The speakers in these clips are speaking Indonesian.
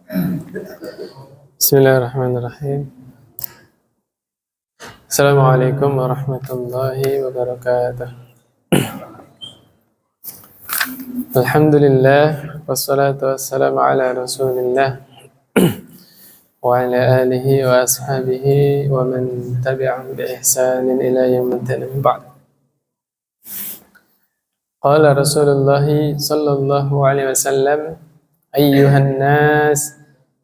Bismillahirrahmanirrahim. Assalamualaikum warahmatullahi wabarakatuh. Alhamdulillah, wassalatu wassalamu ala rasulillah wa ala alihi wa ashabihi wa man tabi'ahum bi ihsanin ila yaumiddin. Ba'd. Qala Rasulullah sallallahu alaihi wasallam, ayyuhan nas,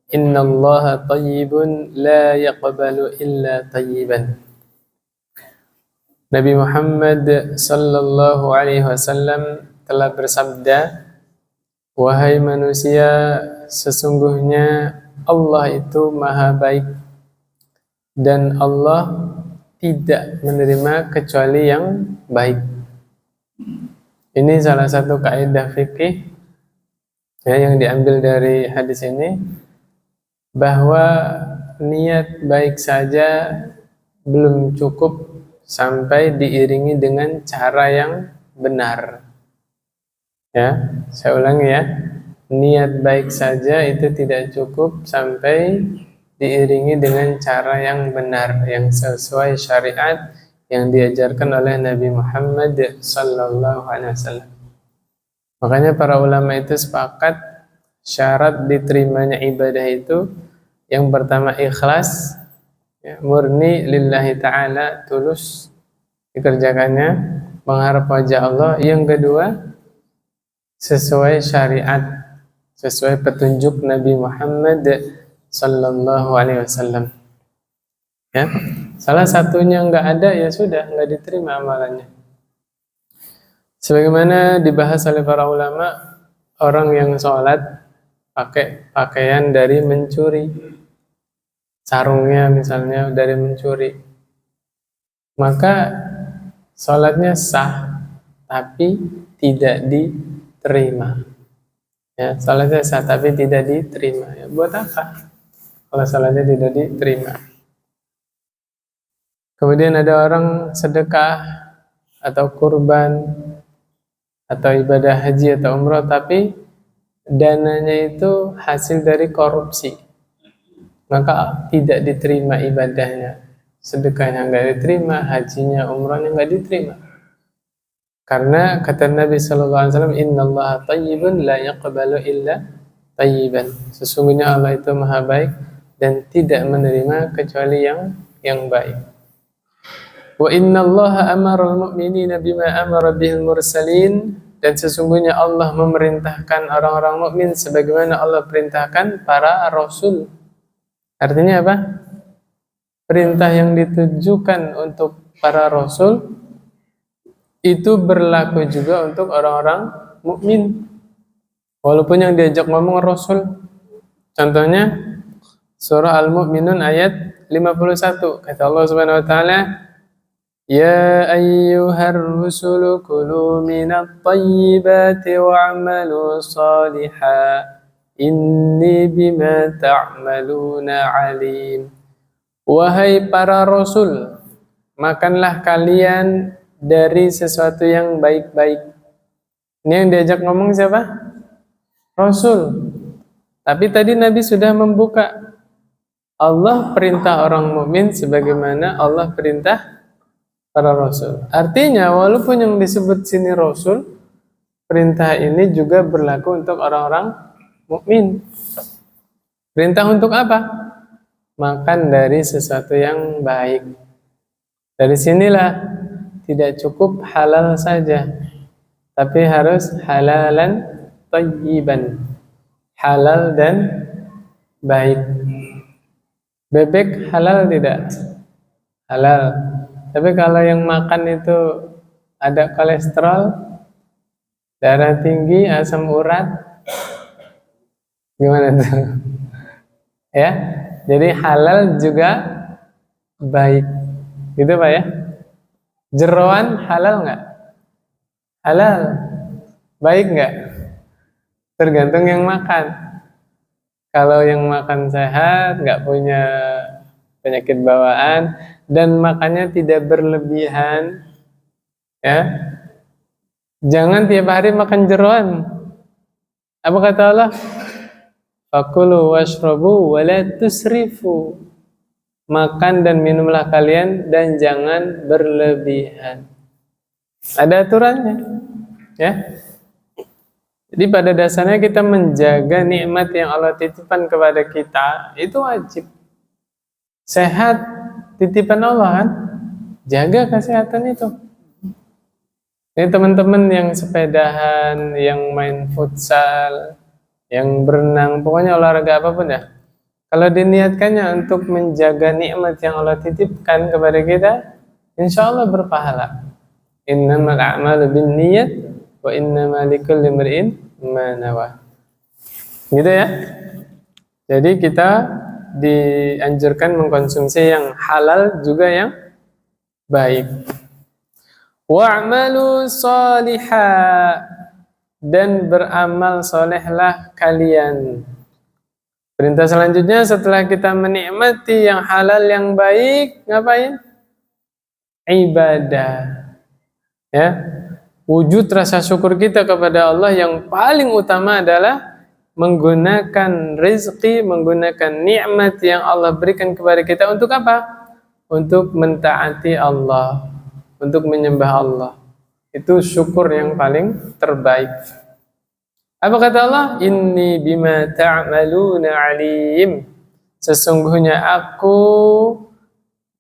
innallaha tayyibun la yaqbalu illa tayyiban. Nabi Muhammad sallallahu alaihi wasallam telah bersabda, wahai manusia, sesungguhnya Allah itu maha baik dan Allah tidak menerima kecuali yang baik. Ini salah satu kaidah fikih yang diambil dari hadis ini, bahwa niat baik saja belum cukup sampai diiringi dengan cara yang benar. Ya, saya ulangi ya. Niat baik saja itu tidak cukup sampai diiringi dengan cara yang benar, yang sesuai syariat yang diajarkan oleh Nabi Muhammad sallallahu alaihi wasallam. Makanya para ulama itu sepakat syarat diterimanya ibadah itu yang pertama ikhlas, ya, murni lillahi ta'ala, tulus dikerjakannya, mengharap wajah Allah. Yang kedua, sesuai syariat, sesuai petunjuk Nabi Muhammad sallallahu alaihi wasallam. Ya, salah satunya nggak ada, ya sudah, nggak diterima amalannya. Sebagaimana dibahas oleh para ulama, orang yang sholat pakai pakaian dari mencuri, sarungnya misalnya dari mencuri, maka sholatnya sah tapi tidak diterima. Ya, sholatnya sah tapi tidak diterima. Ya, buat apa kalau sholatnya tidak diterima? Kemudian ada orang sedekah atau kurban atau ibadah haji atau umroh, tapi dananya itu hasil dari korupsi, maka tidak diterima ibadahnya. Sedekahnya nggak diterima, hajinya, umrohnya nggak diterima. Karena kata Nabi sallallahu alaihi wasallam, innallaha tayyibun la yaqbalu illa tayyiban. Sesungguhnya Allah itu maha baik dan tidak menerima kecuali yang baik. Wa innallaha amara al-mu'minina bima amara bihil mursalin, dan sesungguhnya Allah memerintahkan orang-orang mukmin sebagaimana Allah perintahkan para rasul. Artinya apa? Perintah yang ditujukan untuk para rasul itu berlaku juga untuk orang-orang mukmin, walaupun yang diajak ngomong rasul. Contohnya surah Al-Mu'minun ayat 51, kata Allah Subhanahu wa taala, ya ayyuhar rusulu kulu minat tayyibati wa'malu salihan inni bima ta'maluna alim. Wahai para rasul, makanlah kalian dari sesuatu yang baik-baik. Ini yang diajak ngomong siapa? Rasul. Tapi tadi Nabi sudah membuka, Allah perintah orang mukmin sebagaimana Allah perintah para rasul. Artinya walaupun yang disebut sini rasul, perintah ini juga berlaku untuk orang-orang mukmin. Perintah untuk apa? Makan dari sesuatu yang baik. Dari sinilah tidak cukup halal saja, tapi harus halalan tayyiban, halal dan baik. Bebek halal tidak? Halal. Tapi kalau yang makan itu ada kolesterol, darah tinggi, asam urat, gimana tuh? Ya, jadi halal juga baik, gitu Pak ya. Jeroan halal nggak? Halal. Baik nggak? Tergantung yang makan. Kalau yang makan sehat, nggak punya penyakit bawaan, dan makannya tidak berlebihan, ya, jangan tiap hari makan jeroan. Apa kata Allah? Fakulu washrabu wa la tusrifu. Makan dan minumlah kalian dan jangan berlebihan. Ada aturannya, ya. Jadi pada dasarnya kita menjaga nikmat yang Allah titipkan kepada kita itu wajib. Sehat titipan Allah kan, jaga kesehatan itu. Ini teman-teman yang sepedahan, yang main futsal, yang berenang, pokoknya olahraga apapun ya. Kalau diniatkannya untuk menjaga nikmat yang Allah titipkan kepada kita, insya Allah berpahala. Innamal a'malu binniyat wa innamal likulli imri'in ma nawa. Gitu ya. Jadi kita dianjurkan mengkonsumsi yang halal juga yang baik. Wa'malu salihah, dan beramal solehlah kalian. Perintah selanjutnya setelah kita menikmati yang halal yang baik, ngapain? Ibadah. Ya. Wujud rasa syukur kita kepada Allah yang paling utama adalah menggunakan rezeki, menggunakan nikmat yang Allah berikan kepada kita untuk apa? Untuk mentaati Allah, untuk menyembah Allah. Itu syukur yang paling terbaik. Apa kata Allah? Inni bima ta'maluna alim. Sesungguhnya aku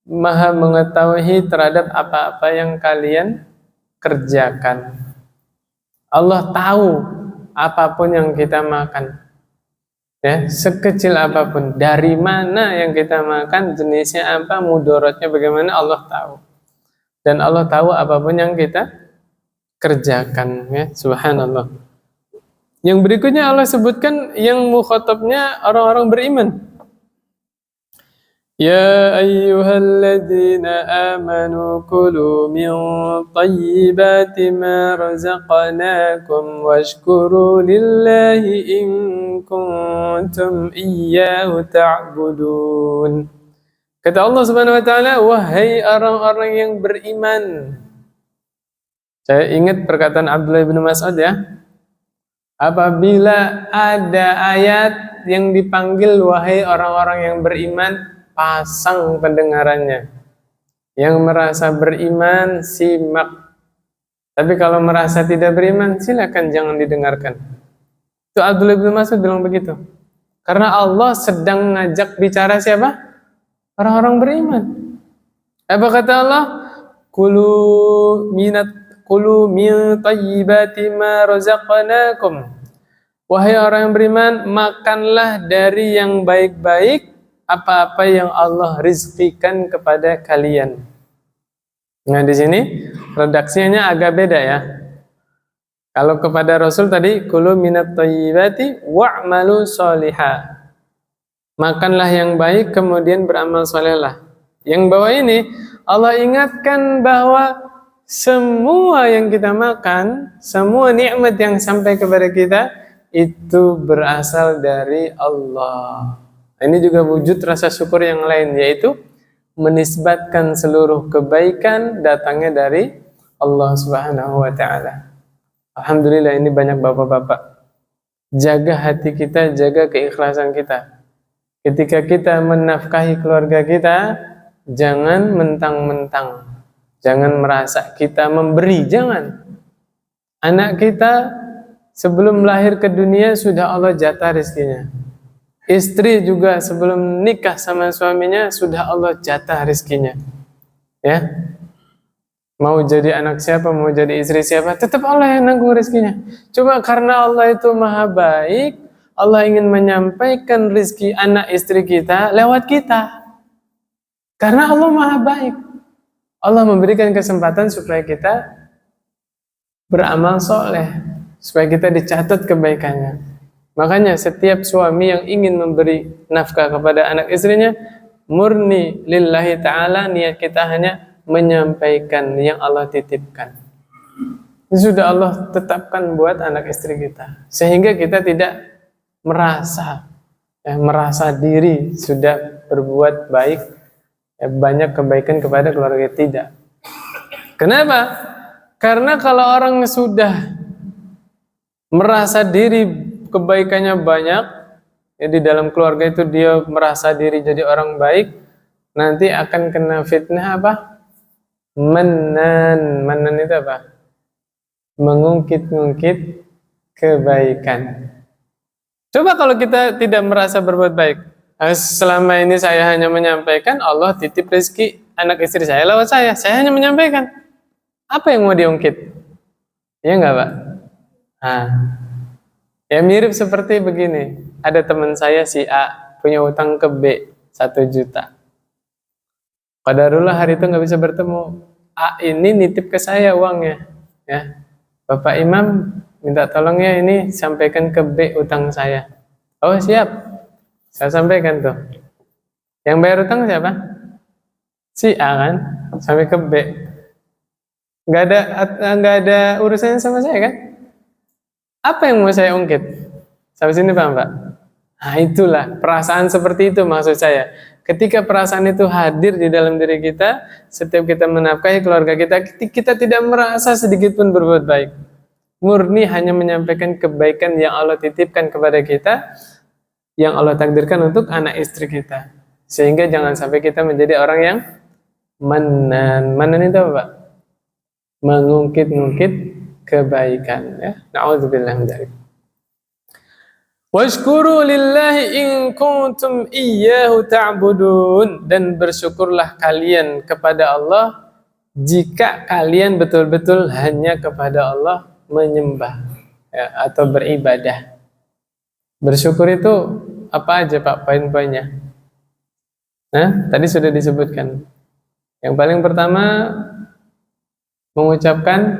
maha mengetahui terhadap apa-apa yang kalian kerjakan. Allah tahu apapun yang kita makan. Ya, sekecil apapun, dari mana yang kita makan, jenisnya apa, mudaratnya bagaimana, Allah tahu. Dan Allah tahu apapun yang kita kerjakan, ya, subhanallah. Yang berikutnya Allah sebutkan yang mukhatabnya orang-orang beriman. Ya ayyuhalladzina amanu kulu min tayyibati ma razaqnakum washkuru lillahi in kuntum iyyahu ta'budun. Kata Allah Subhanahu wa taala, wahai orang-orang yang beriman. Saya ingat perkataan Abdullah bin Mas'ud ya. Apabila ada ayat yang dipanggil wahai orang-orang yang beriman, pasang pendengarannya. Yang merasa beriman, simak. Tapi kalau merasa tidak beriman, silakan jangan didengarkan. Itu Abdullah bin Mas'ud bilang begitu. Karena Allah sedang ngajak bicara siapa? Orang-orang beriman. Apa kata Allah? Kulu min tayyibati ma razaqnakum. Wahai orang yang beriman, makanlah dari yang baik-baik apa-apa yang Allah rizkikan kepada kalian. Nah, di sini redaksinya agak beda ya. Kalau kepada Rasul tadi kulu minat tayyibati wa'malu sholihah. Makanlah yang baik kemudian beramal solehlah. Yang bawah ini Allah ingatkan bahwa semua yang kita makan, semua nikmat yang sampai kepada kita itu berasal dari Allah. Ini juga wujud rasa syukur yang lain, yaitu menisbatkan seluruh kebaikan datangnya dari Allah Subhanahu wa taala. Alhamdulillah, ini banyak bapak-bapak. Jaga hati kita, jaga keikhlasan kita. Ketika kita menafkahi keluarga kita, jangan mentang-mentang. Jangan merasa kita memberi, jangan. Anak kita sebelum lahir ke dunia sudah Allah jatah rezekinya. Istri juga sebelum nikah sama suaminya sudah Allah jatah rezekinya. Ya. Mau jadi anak siapa, mau jadi istri siapa, tetap Allah yang nanggung rezekinya. Cuma karena Allah itu maha baik, Allah ingin menyampaikan rezeki anak istri kita lewat kita. Karena Allah maha baik. Allah memberikan kesempatan supaya kita beramal soleh, supaya kita dicatat kebaikannya. Makanya setiap suami yang ingin memberi nafkah kepada anak istrinya, murni lillahi ta'ala, niat kita hanya menyampaikan yang Allah titipkan. Ini sudah Allah tetapkan buat anak istri kita, sehingga kita tidak merasa diri sudah berbuat baik, banyak kebaikan kepada keluarga, tidak. Kenapa? Karena kalau orang sudah merasa diri kebaikannya banyak, ya, di dalam keluarga itu dia merasa diri jadi orang baik, nanti akan kena fitnah apa? Manan itu apa? Mengungkit-ungkit kebaikan. Coba kalau kita tidak merasa berbuat baik, selama ini saya hanya menyampaikan, Allah titip rezeki anak istri saya lewat saya hanya menyampaikan. Apa yang mau diungkit? Ya enggak, Pak? Nah, ya mirip seperti begini. Ada teman saya si A punya utang ke B 1 juta. Qadarullah hari itu nggak bisa bertemu. A ini nitip ke saya uangnya, ya. Bapak Imam minta tolong ya ini sampaikan ke B utang saya. Oh siap, saya sampaikan tuh. Yang bayar utang siapa? Si A kan, sampai ke B. Nggak ada urusannya sama saya kan? Apa yang mau saya ungkit? Sampai sini paham Pak? Nah itulah perasaan seperti itu maksud saya. Ketika perasaan itu hadir di dalam diri kita, setiap kita menafkahi keluarga kita, kita tidak merasa sedikit pun berbuat baik. Murni hanya menyampaikan kebaikan yang Allah titipkan kepada kita, yang Allah takdirkan untuk anak istri kita. Sehingga jangan sampai kita menjadi orang yang manan. Manan itu apa Pak? Mengungkit-ungkit kebaikan, ya. Na'udzubillah min dzalik. Washkuru lillahi in kuntum iyyahu ta'budun, dan bersyukurlah kalian kepada Allah jika kalian betul-betul hanya kepada Allah menyembah, ya, atau beribadah. Bersyukur itu apa aja Pak poin-poinnya? Nah, tadi sudah disebutkan. Yang paling pertama mengucapkan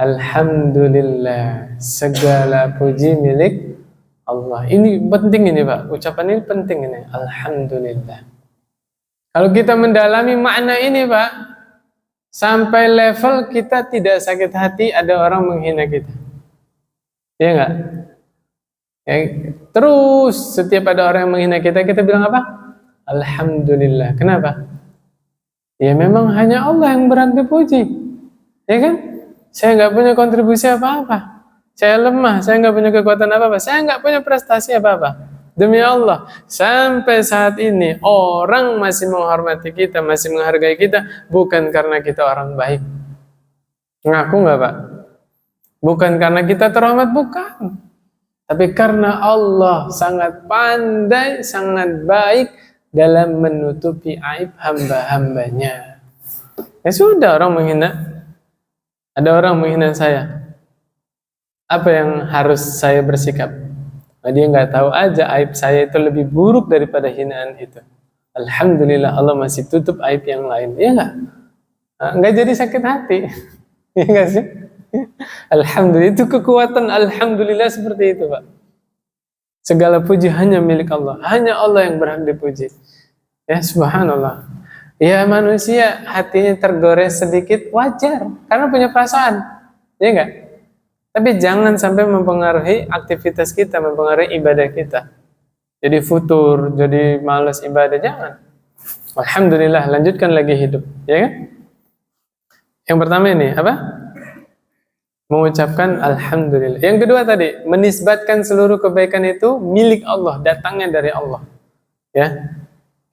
alhamdulillah, segala puji milik Allah. Ini penting ini Pak, ucapan ini penting ini, alhamdulillah. Kalau kita mendalami makna ini Pak, sampai level kita tidak sakit hati ada orang menghina kita. Iya enggak? Ya, terus setiap ada orang yang menghina kita, kita bilang apa? Alhamdulillah. Kenapa? Ya memang hanya Allah yang berhak dipuji. Ya kan? Saya nggak punya kontribusi apa-apa. Saya lemah, saya nggak punya kekuatan apa-apa. Saya nggak punya prestasi apa-apa. Demi Allah, sampai saat ini orang masih menghormati kita, masih menghargai kita, bukan karena kita orang baik. Ngaku nggak Pak? Bukan karena kita terhormat, bukan. Tapi karena Allah sangat pandai, sangat baik dalam menutupi aib hamba-hambanya. Ya sudah, orang menghina. Ada orang menghina saya. Apa yang harus saya bersikap? Nah, dia nggak tahu aja aib saya itu lebih buruk daripada hinaan itu. Alhamdulillah Allah masih tutup aib yang lain. Iya nggak? Nggak jadi sakit hati. Iya nggak sih? Alhamdulillah, itu kekuatan alhamdulillah seperti itu Pak. Segala puji hanya milik Allah. Hanya Allah yang berhak dipuji. Ya subhanallah. Ya manusia hatinya tergores sedikit wajar karena punya perasaan, ya enggak? Tapi jangan sampai mempengaruhi aktivitas kita, mempengaruhi ibadah kita. Jadi futur, jadi malas ibadah, jangan. Alhamdulillah, lanjutkan lagi hidup, ya kan? Yang pertama ini apa? Mengucapkan alhamdulillah. Yang kedua tadi, menisbatkan seluruh kebaikan itu milik Allah, datangnya dari Allah. Ya.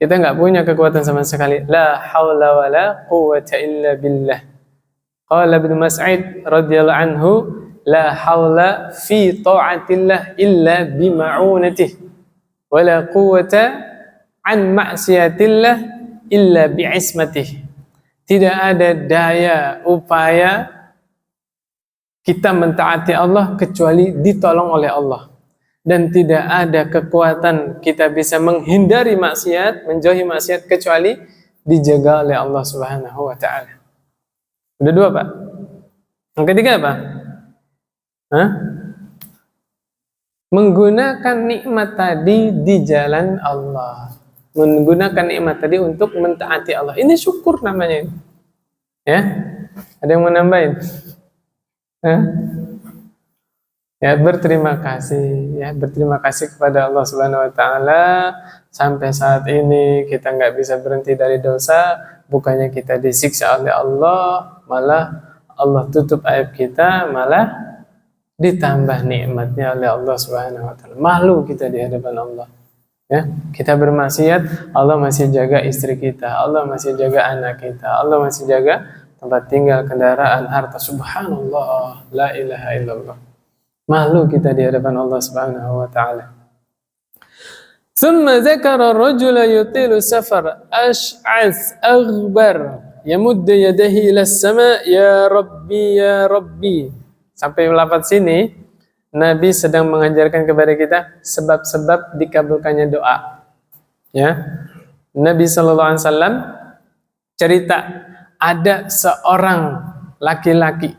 Kita nggak punya kekuatan sama sekali. La haula wa la quwwata illa billah. Qala Ibnu Mas'ud radhiyallahu anhu, la haula fi ta'atillah illa bima'unatihi. Wa la quwwata an ma'siyatillah illa bi'ismatihi. Tidak ada daya upaya kita mentaati Allah kecuali ditolong oleh Allah. Dan tidak ada kekuatan kita bisa menghindari maksiat, menjauhi maksiat kecuali dijaga oleh Allah Subhanahu wa taala. Udah dua, Pak. Yang ketiga apa? Menggunakan nikmat tadi di jalan Allah. Menggunakan nikmat tadi untuk mentaati Allah. Ini syukur namanya. Ya? Ada yang mau nambahin? Ya, berterima kasih, ya, berterima kasih kepada Allah Subhanahu wa taala sampai saat ini kita nggak bisa berhenti dari dosa, bukannya kita disiksa oleh Allah, malah Allah tutup aib kita, malah ditambah nikmatnya oleh Allah Subhanahu wa taala. Malu kita di hadapan Allah. Ya, kita bermaksiat, Allah masih jaga istri kita, Allah masih jaga anak kita, Allah masih jaga tempat tinggal, kendaraan, harta. Subhanallah, la ilaha illallah. Malu kita di hadapan Allah Subhanahu wa taala. Thumma dzakara ar-rajula yutilu safar ash'ath aghbar yamuddu yadayhi ila as-sama ya rabbi ya rabbi. Sampai lafaz sini Nabi sedang mengajarkan kepada kita sebab-sebab dikabulkannya doa. Ya. Nabi sallallahu alaihi wasallam cerita ada seorang laki-laki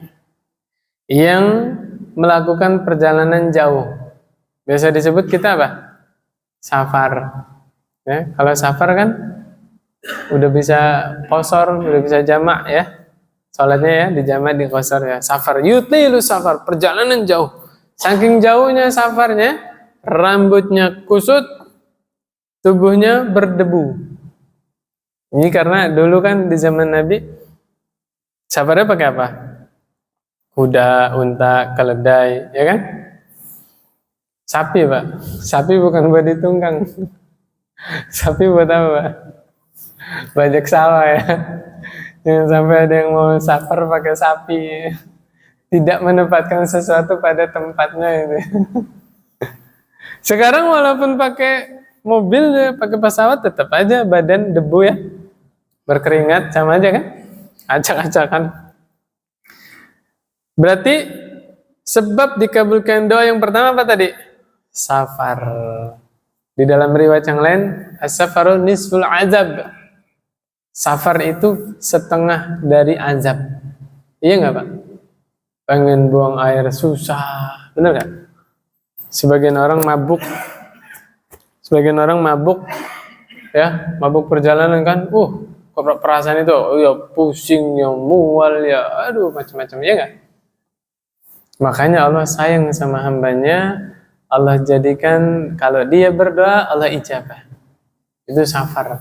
yang melakukan perjalanan jauh. Biasa disebut kita apa? Safar. Ya, kalau safar kan udah bisa qashar, udah bisa jamak ya. Salatnya ya dijamak di qashar ya. Safar, yutilu safar, perjalanan jauh. Saking jauhnya safarnya, rambutnya kusut, tubuhnya berdebu. Ini karena dulu kan di zaman Nabi safarnya pakai apa? Kuda, unta, keledai, ya kan? Sapi, Pak. Sapi bukan buat ditunggang. Sapi buat apa, Pak? Bajak sawah ya. Jangan sampai ada yang mau safar pakai sapi. Tidak menempatkan sesuatu pada tempatnya itu. Sekarang walaupun pakai mobil ya, pakai pesawat tetap aja badan debu ya. Berkeringat sama aja kan? Acak-acakan. Berarti sebab dikabulkan doa yang pertama apa tadi? Safar. Di dalam riwayat yang lain, as-safaru nisful azab. Safar itu setengah dari azab. Iya nggak, Pak? Pengen buang air susah, bener nggak? Sebagian orang mabuk, ya, mabuk perjalanan kan, perasaan itu, ya pusing, ya mual, ya, aduh macam-macam, ya nggak? Makanya Allah sayang sama hambanya, Allah jadikan kalau dia berdoa Allah ijabah. Itu safar,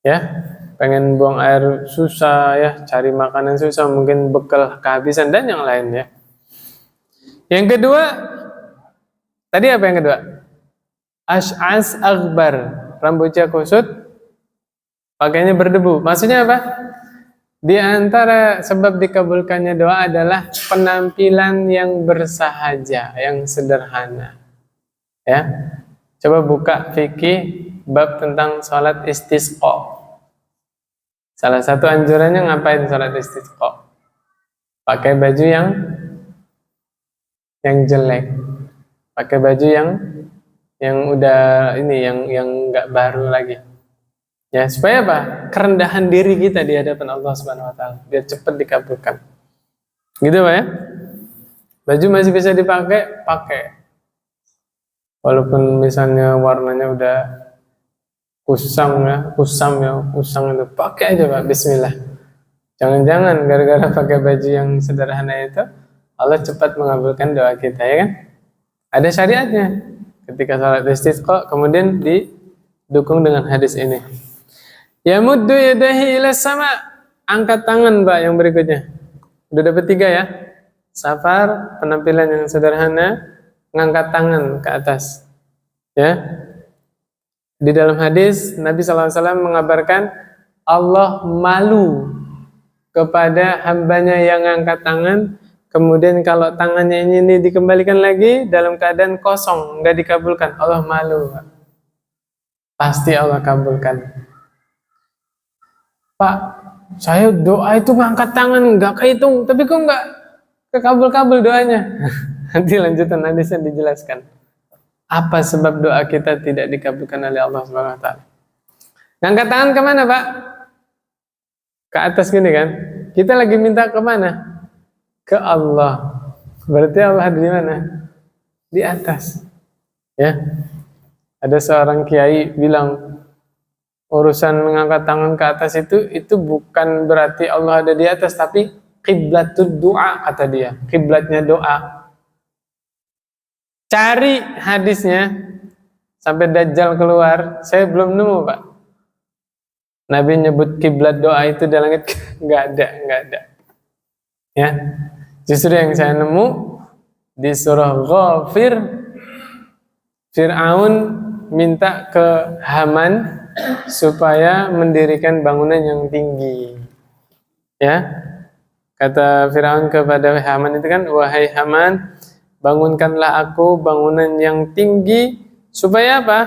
ya. Pengen buang air susah ya, cari makanan susah, mungkin bekal kehabisan dan yang lain ya. Yang kedua, tadi apa yang kedua? Ash'as aghbar, rambutnya kusut, pakainya berdebu. Maksudnya apa? Di antara sebab dikabulkannya doa adalah penampilan yang bersahaja, yang sederhana. Ya. Coba buka fikih bab tentang sholat istisqa. Salah satu anjurannya ngapain sholat istisqa? Pakai baju yang jelek, pakai baju yang udah ini yang nggak baru lagi. Ya supaya apa? Kerendahan diri kita di hadapan Allah Subhanahu Wa Taala biar cepat dikabulkan. Gitu Pak ya? Baju masih bisa dipakai, pakai. Walaupun misalnya warnanya udah kusam itu pakai aja Pak, bismillah. Jangan-jangan gara-gara pakai baju yang sederhana itu Allah cepat mengabulkan doa kita ya kan? Ada syariatnya. Ketika salat istisqa kemudian didukung dengan hadis ini. Ya muddu yadahi ila sama, angkat tangan Pak yang berikutnya. Udah dapat 3 ya. Safar, penampilan yang sederhana, ngangkat tangan ke atas. Ya. Di dalam hadis Nabi SAW mengabarkan Allah malu kepada hambanya yang angkat tangan, kemudian kalau tangannya ini dikembalikan lagi dalam keadaan kosong, nggak dikabulkan, Allah malu. Pasti Allah kabulkan. Pak, saya doa itu ngangkat tangan nggak kehitung, tapi kok nggak kekabul-kabul doanya? Nanti lanjutan hadisnya dijelaskan. Apa sebab doa kita tidak dikabulkan oleh Allah Subhanahu Wa Taala? Ngangkat tangan kemana Pak? Ke atas gini kan? Kita lagi minta kemana? Ke Allah. Berarti Allah di mana? Di atas. Ya. Ada seorang kiai bilang urusan mengangkat tangan ke atas itu bukan berarti Allah ada di atas, tapi qiblatud doa kata dia. Kiblatnya doa. Cari hadisnya sampai Dajjal keluar, saya belum nemu Pak. Nabi nyebut kiblat doa itu di langit, nggak ada. Ya, justru yang saya nemu Di surah Ghafir, Fir'aun minta ke Haman supaya mendirikan bangunan yang tinggi. Ya, kata Fir'aun kepada Haman itu kan, wahai Haman, bangunkanlah aku bangunan yang tinggi supaya apa?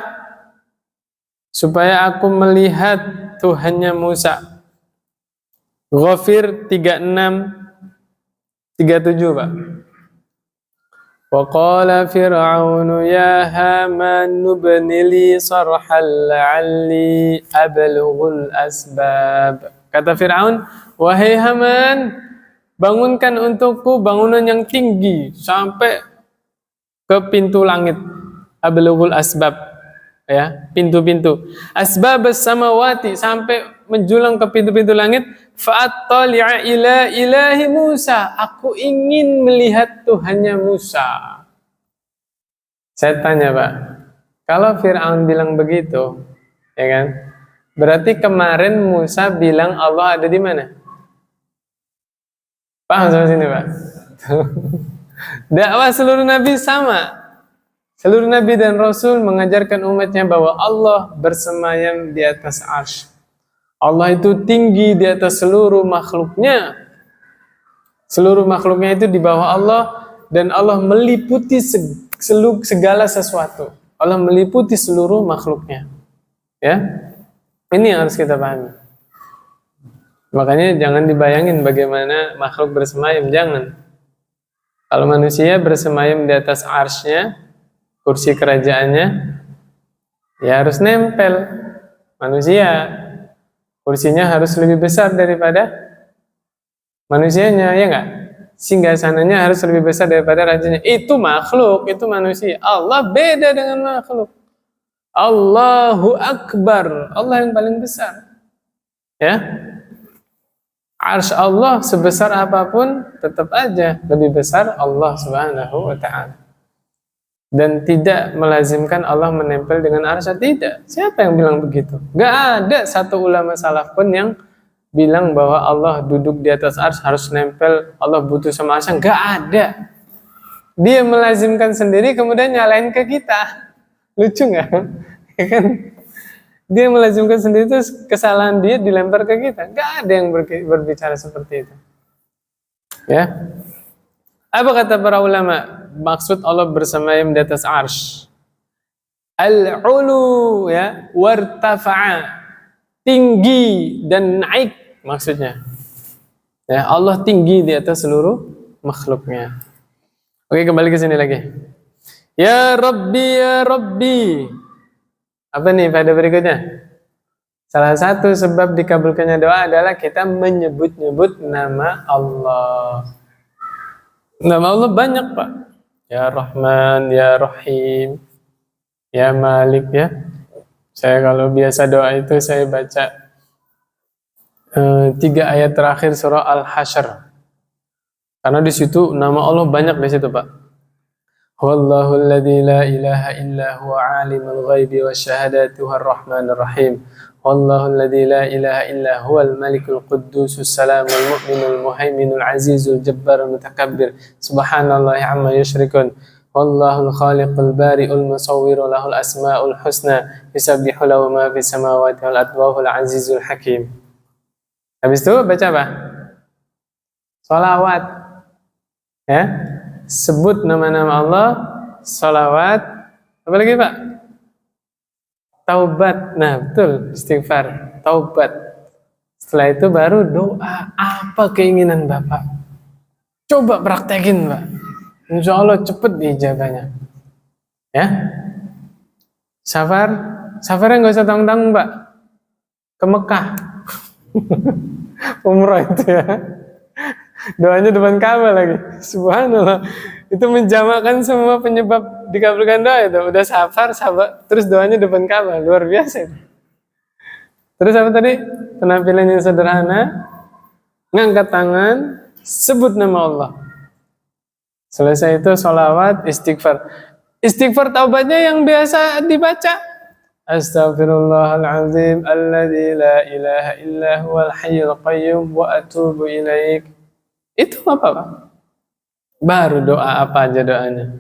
Supaya aku melihat Tuhannya Musa. Ghafir 36 37, Pak. Wa qala fir'aunu ya Haman ibni li sarhan la'alli ablughul asbab. Kata Fir'aun, wahai Haman, bangunkan untukku bangunan yang tinggi sampai ke pintu langit. Ablughul asbab, ya, pintu-pintu. Asbabus samawati, sampai menjulang ke pintu-pintu langit. Fa'attali'a ila ilahi Musa, aku ingin melihat Tuhannya Musa. Saya tanya, Pak, kalau Fir'aun bilang begitu, ya kan, berarti kemarin Musa bilang Allah ada di mana? Paham sampai sini, Pak? Dakwah seluruh nabi sama. Seluruh nabi dan rasul mengajarkan umatnya bahwa Allah bersemayam di atas arsy. Allah itu tinggi di atas seluruh makhluknya. Seluruh makhluknya itu di bawah Allah, dan Allah meliputi segala sesuatu. Allah meliputi seluruh makhluknya. Ya, ini yang harus kita pahami. Makanya jangan dibayangin bagaimana makhluk bersemayam, jangan. Kalau manusia bersemayam di atas arsy-nya, kursi kerajaannya, ya harus nempel. Manusia kursinya harus lebih besar daripada manusianya, ya enggak? Singgasananya harus lebih besar daripada rajanya. Itu makhluk, itu manusia. Allah beda dengan makhluk. Allahu Akbar, Allah yang paling besar. Ya, arsy Allah sebesar apapun tetap aja lebih besar Allah Subhanahu wa ta'ala. Dan tidak melazimkan Allah menempel dengan arsy, tidak. Siapa yang bilang begitu? Gak ada satu ulama salaf pun yang bilang bahwa Allah duduk di atas arsy harus nempel, Allah butuh sama arsy. Gak ada. Dia melazimkan sendiri kemudian nyalain ke kita. Lucu gak? Ya kan? Dia melazimkan sendiri, terus kesalahan dia dilempar ke kita. Gak ada yang berbicara seperti itu. Ya. Apa kata para ulama? Maksud Allah bersemayam di atas arsy. Al-ulu, ya, wartafa'a, tinggi dan naik maksudnya. Ya, Allah tinggi di atas seluruh makhluknya. Oke, kembali ke sini lagi. Ya Rabbi, ya Rabbi. Apa nih pada berikutnya? Salah satu sebab dikabulkannya doa adalah kita menyebut-nyebut nama Allah. Nama Allah banyak, Pak. Ya Rahman, Ya Rahim, Ya Malik, ya. Saya kalau biasa doa itu saya baca 3 ayat terakhir surah Al-Hasyr. Karena di situ nama Allah banyak di situ, Pak. Wallahu alladzi la ilaha illa huwa alimul ghaibi wasyahadati huwar rahmanur rahim. Wallahu alladzi la ilaha illa huwal malikul quddusus salamul mu'minul muhaiminul azizul jabbarul mutakabbir. Subhanallahi amma yusyrikun. Wallahul khaliqul bari'ul musawwirul lahul asmaul husna yusabbihu lahu ma fis samawati wal ardi wa huwal azizul hakim. Habis itu baca apa? Shalawat. Ya. Sebut nama-nama Allah, shalawat. Apa lagi, Pak? Taubat. Nah, betul, istighfar, taubat. Setelah itu baru doa. Apa keinginan Bapak? Coba praktekin, Pak. Insya Allah cepet diijabahnya. Ya. Safarnya nggak usah tanggung-tanggung, Pak. Ke Mekah. Umrah itu ya. Doanya depan Ka'bah lagi. Subhanallah. Itu menjamakan semua penyebab dikabulkan doa itu. Udah safar, terus doanya depan Ka'bah. Luar biasa itu. Terus apa tadi? Penampilan yang sederhana, ngangkat tangan, sebut nama Allah. Selesai itu sholawat, istighfar. Istighfar taubatnya yang biasa dibaca. Astaghfirullahaladzim alladzi la ilaha illa huwal hayyul qayyum wa atubu ilaik. Itu apa, Pak? Baru doa apa aja doanya?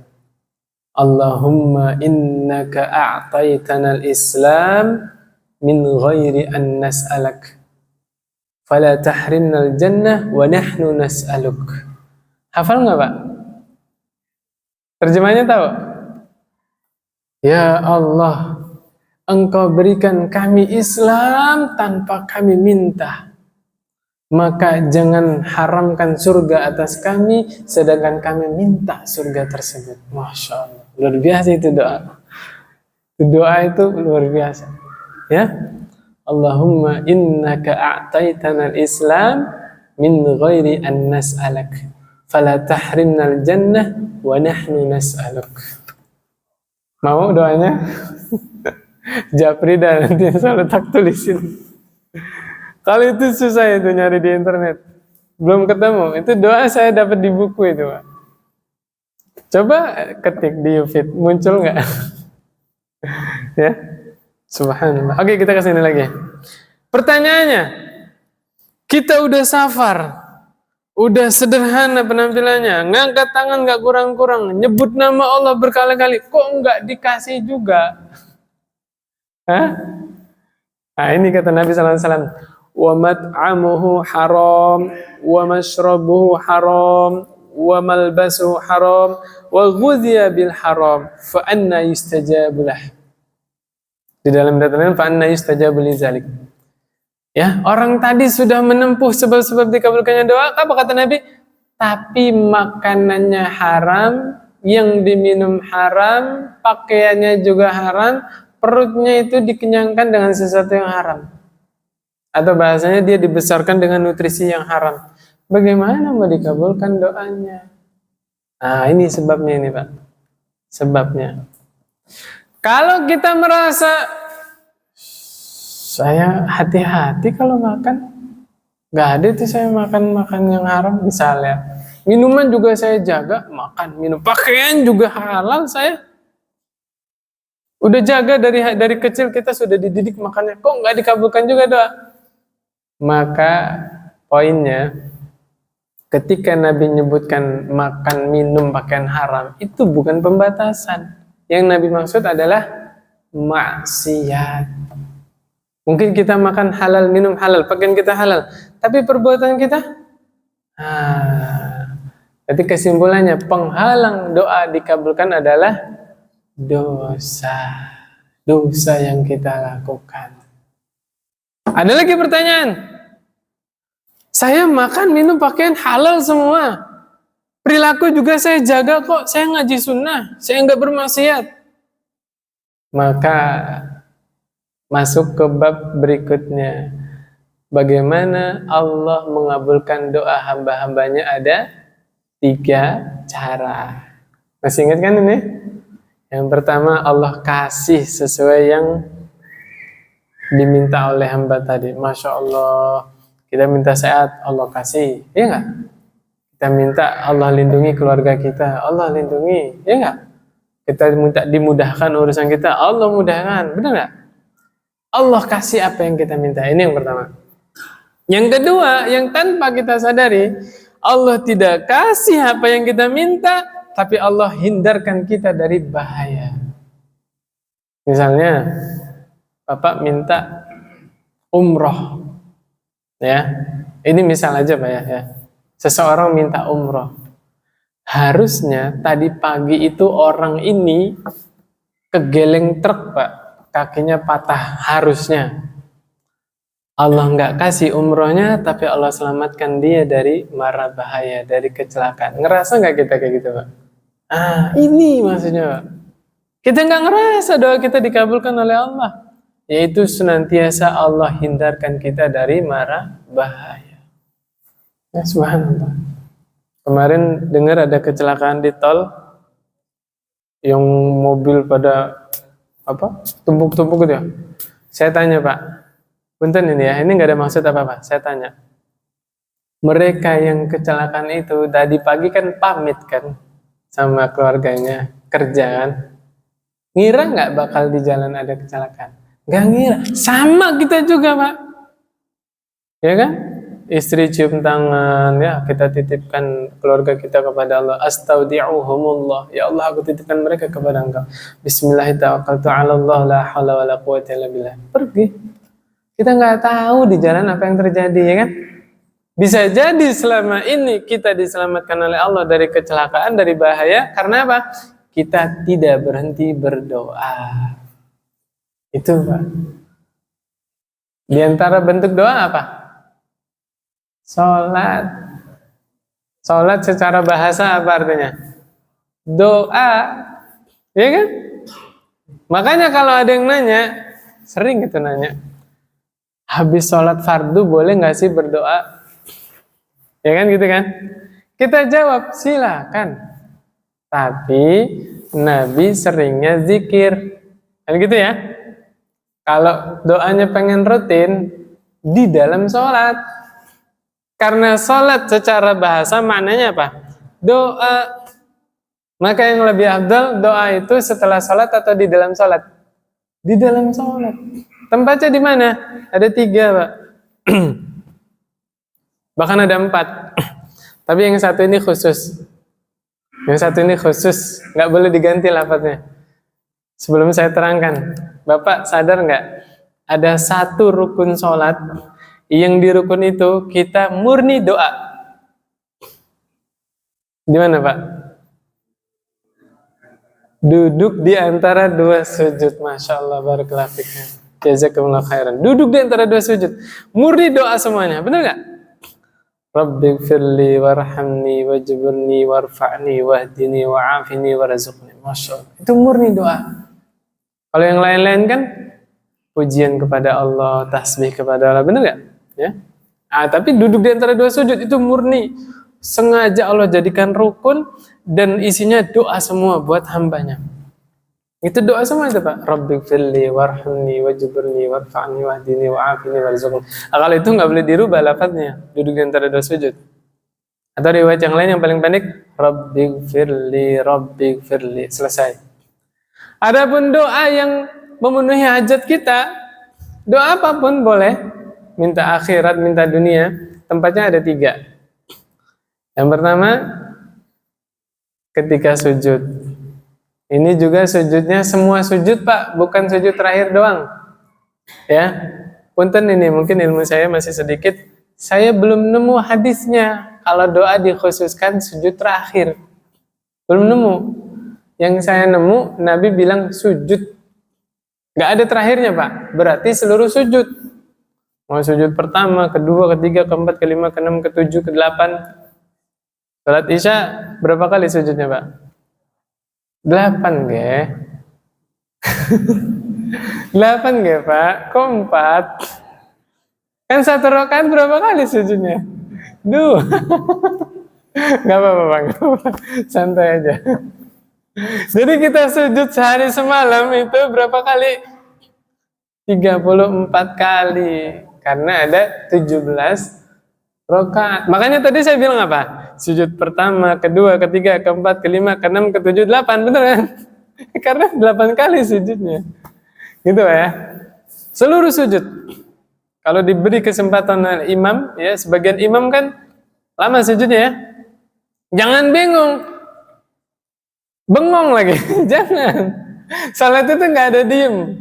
Allahumma innaka a'taytana al-Islam min ghairi an nas'alak. Fala tahrimna al-jannah wa nahnu nas'aluk. Hafal nggak Pak? Terjemahnya tahu? Ya Allah, Engkau berikan kami Islam tanpa kami minta. Maka jangan haramkan surga atas kami, sedangkan kami minta surga tersebut. Masya Allah, luar biasa itu doa. Doa itu luar biasa. Ya, Allahumma innaka a'taytana al-Islam min ghairi an nas'alak, fala tahrimna al-jannah wa nahnu nas'aluk. Mau doanya? Japri dan nanti saya letak tulisin. Kalau itu susah itu nyari di internet, belum ketemu. Itu doa saya dapat di buku itu, Pak. Coba ketik di Ufit, muncul nggak? Ya, subhanallah. Oke, kita kesini lagi. Pertanyaannya, kita udah safar, udah sederhana penampilannya, ngangkat tangan nggak kurang-kurang, nyebut nama Allah berkali-kali, kok nggak dikasih juga? Hah? Nah, ini kata Nabi SAW. Wa mat'amuhu haram, wa mashrabuhu haram, wa malbasuhu haram, wa ghudhiya bil haram, fa anna yustajabu lah. Di dalam dataran fa anna yustajabu li zalik. Ya, orang tadi sudah menempuh sebab-sebab dikabulkannya doa. Apa kata Nabi? Tapi makanannya haram, yang diminum haram, pakaiannya juga haram, perutnya itu dikenyangkan dengan sesuatu yang haram. Atau bahasanya dia dibesarkan dengan nutrisi yang haram. Bagaimana mau dikabulkan doanya? Nah, ini sebabnya ini, Pak. Sebabnya. Kalau kita merasa saya hati-hati kalau makan, nggak ada itu saya makan yang haram, misalnya. Minuman juga saya jaga, makan, minum. Pakaian juga halal saya. Udah jaga dari kecil kita sudah dididik makannya. Kok nggak dikabulkan juga doa? Maka poinnya, ketika Nabi menyebutkan makan, minum, pakaian haram, itu bukan pembatasan. Yang Nabi maksud adalah maksiat. Mungkin kita makan halal, minum halal, pakaian kita halal, tapi perbuatan kita, jadi kesimpulannya penghalang doa dikabulkan adalah dosa yang kita lakukan. Ada lagi pertanyaan. Saya makan, minum, pakaian halal semua. Perilaku juga saya jaga kok. Saya ngaji sunnah. Saya nggak bermaksiat. Maka masuk ke bab berikutnya. Bagaimana Allah mengabulkan doa hamba-hambanya? Ada 3 cara. Masih ingat kan ini? Yang pertama, Allah kasih sesuai yang diminta oleh hamba tadi. Masya Allah. Kita minta sehat, Allah kasih, ya nggak? Kita minta Allah lindungi keluarga kita, Allah lindungi, ya nggak? Kita minta dimudahkan urusan kita, Allah mudahkan, benar nggak? Allah kasih apa yang kita minta, ini yang pertama. Yang kedua, yang tanpa kita sadari, Allah tidak kasih apa yang kita minta, tapi Allah hindarkan kita dari bahaya. Misalnya, Bapak minta umroh. Ya, ini misal aja Pak ya. Seseorang minta umroh. Harusnya tadi pagi itu orang ini kegeleng truk Pak, kakinya patah harusnya. Allah nggak kasih umrohnya, tapi Allah selamatkan dia dari mara bahaya, dari kecelakaan. Ngerasa nggak kita kayak gitu Pak? Ini maksudnya Pak. Kita nggak ngerasa doa kita dikabulkan oleh Allah. Yaitu senantiasa Allah hindarkan kita dari mara bahaya. Ya subhanallah. Kemarin dengar ada kecelakaan di tol, yang mobil pada tumpuk-tumpuk gitu ya. Saya tanya Pak, punten ini ya, ini nggak ada maksud apa-apa. Saya tanya, mereka yang kecelakaan itu tadi pagi kan pamit kan sama keluarganya kerja kan, ngira nggak bakal di jalan ada kecelakaan? Gak ngira, sama kita juga Pak, ya kan? istri cium tangan, ya kita titipkan keluarga kita kepada Allah. Astaudi'uhumullah, ya Allah aku titipkan mereka kepada Engkau. Bismillahirrahmanirrahim, la haula wala quwwata illa billah. Pergi. Kita nggak tahu di jalan apa yang terjadi, ya kan? Bisa jadi selama ini kita diselamatkan oleh Allah dari kecelakaan, dari bahaya, karena apa? Kita tidak berhenti berdoa. Itu Pak. Di antara bentuk doa apa? Sholat. Sholat secara bahasa apa artinya? Doa. Ya kan? Makanya kalau ada yang nanya, sering gitu nanya, habis sholat fardu boleh nggak sih berdoa? Ya kan gitu kan? Kita jawab, silakan. Tapi Nabi seringnya zikir. Kan gitu ya? Kalau doanya pengen rutin di dalam sholat. Karena sholat secara bahasa maknanya apa? Doa. Maka yang lebih afdal doa itu setelah sholat atau di dalam sholat? Di dalam sholat. Tempatnya di mana? Ada 3 Pak. Bahkan ada 4. Tapi yang satu ini khusus. Yang satu ini khusus. Nggak boleh diganti lafadznya. Sebelum saya terangkan, Bapak sadar nggak? Ada satu rukun sholat, yang di rukun itu kita murni doa. Di mana Pak? Duduk di antara 2 sujud. Masya Allah, barakallahu fikum. Jazakumullah khairan. Duduk di antara 2 sujud. Murni doa semuanya. Benar nggak? Rabbighfirli warhamni wajburni warfa'ni wahdini wa'afini warzuqni. Masya Allah. Itu murni doa. Kalau yang lain-lain kan pujian kepada Allah, tasbih kepada Allah. Benar nggak? Ya. Tapi duduk di antara 2 sujud itu murni. Sengaja Allah jadikan rukun dan isinya doa semua buat hambanya. Itu doa semua itu Pak. Rabbighfirli warhamni wajburni warfa'ni wahdini wa'afini warzuqni. Kalau itu nggak boleh dirubah lafadznya. Duduk di antara 2 sujud. Atau riwayat yang lain yang paling pendek, Rabbighfirli. Selesai. Adapun doa yang memenuhi hajat kita, doa apapun boleh. Minta akhirat, minta dunia. Tempatnya ada 3. Yang pertama, ketika sujud. Ini juga sujudnya semua sujud Pak, bukan sujud terakhir doang. Ya, punten ini mungkin ilmu saya masih sedikit. Saya belum nemu hadisnya kalau doa dikhususkan sujud terakhir. Belum nemu. Yang saya nemu, Nabi bilang sujud. Gak ada terakhirnya Pak, berarti seluruh sujud. Mau sujud pertama, kedua, ketiga, keempat, kelima, keenam, ketujuh, kedelapan. Salat Isya berapa kali sujudnya Pak? 8 ge. 8 ge Pak, kok 4? Kan 1 rakaat berapa kali sujudnya? 2. Gak apa-apa Pak, gak apa-apa. Santai aja. Jadi kita sujud sehari semalam itu berapa kali? 34 kali. Karena ada 17 rakaat. Makanya tadi saya bilang apa? Sujud pertama, kedua, ketiga, keempat, kelima, keenam, ketujuh, 8, bener kan? Karena 8 kali sujudnya. Gitu ya. Seluruh sujud. Kalau diberi kesempatan oleh imam, ya sebagian imam kan lama sujudnya ya. Jangan bingung. Bengong lagi. Jangan. Salat itu nggak ada diem.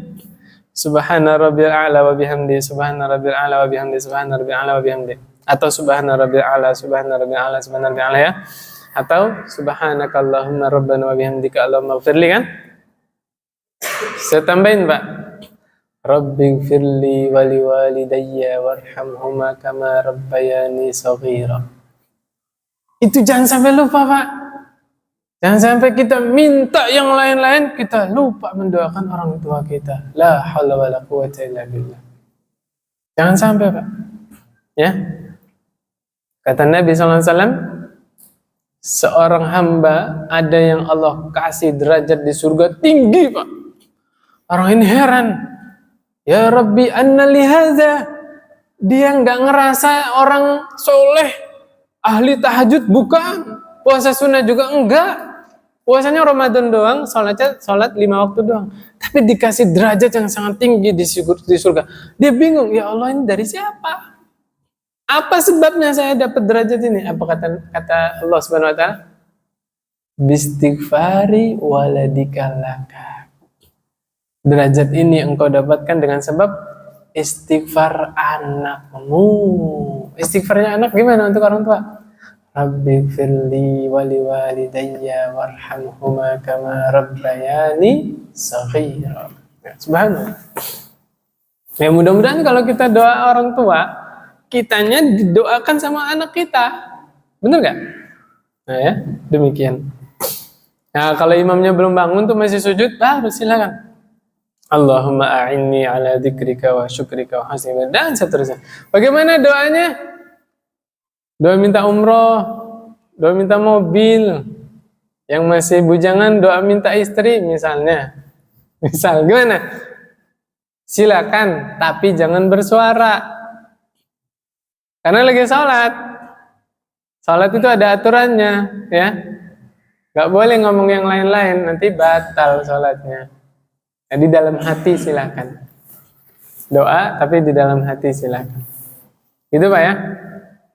Subhana rabbil a'la wa bihamdi, subhana rabbil a'la wa bihamdi, subhana rabbil a'la wa bihamdi. Atau subhana rabbil a'la, subhana rabbil a'la, subhana rabbil a'la ya. Atau subhanakallahumma rabbana wa bihamdika allahumma ighfirli kan? Saya tambahin Pak. Rabbighfirli wa liwalidayya warhamhuma kama rabbayani shaghira. Itu jangan sampai lupa Pak. Jangan sampai kita minta yang lain-lain, kita lupa mendoakan orang tua kita. La haula wala quwwata illa billah. Jangan sampai Pak. Ya. Kata Nabi SAW, seorang hamba ada yang Allah kasih derajat di surga tinggi Pak. Orang ini heran. Ya Rabbi anna lihaza. Dia nggak ngerasa orang soleh, ahli tahajud bukan, puasa sunnah juga enggak. Puasanya Ramadan doang, sholat 5 waktu doang. Tapi dikasih derajat yang sangat tinggi di surga. Dia bingung, ya Allah ini dari siapa? Apa sebabnya saya dapat derajat ini? Apa kata Allah Subhanahu wa taala? Bistighfari waladika laka. Derajat ini engkau dapatkan dengan sebab istighfar anakmu. Istighfarnya anak gimana untuk orang tua? Rabbighfirli wali walidayya warhamhuma kama rabbayani shaghira. Ya, subhanallah. Ya mudah-mudahan kalau kita doa orang tua, kitanya didoakan sama anak kita. Bener gak? Nah ya, demikian. Nah kalau imamnya belum bangun tuh masih sujud, baru silakan. Allahumma a'inni ala dzikrika wa syukrika wa husni ibadatik, dan seterusnya. Bagaimana doanya? Doa minta umroh, doa minta mobil. Yang masih bujangan doa minta istri misalnya. Misal gimana? Silakan, tapi jangan bersuara. Karena lagi sholat. Sholat itu ada aturannya, ya. Gak boleh ngomong yang lain-lain, nanti batal sholatnya. Nah, di dalam hati silakan. Doa, tapi di dalam hati silakan. Itu Pak ya.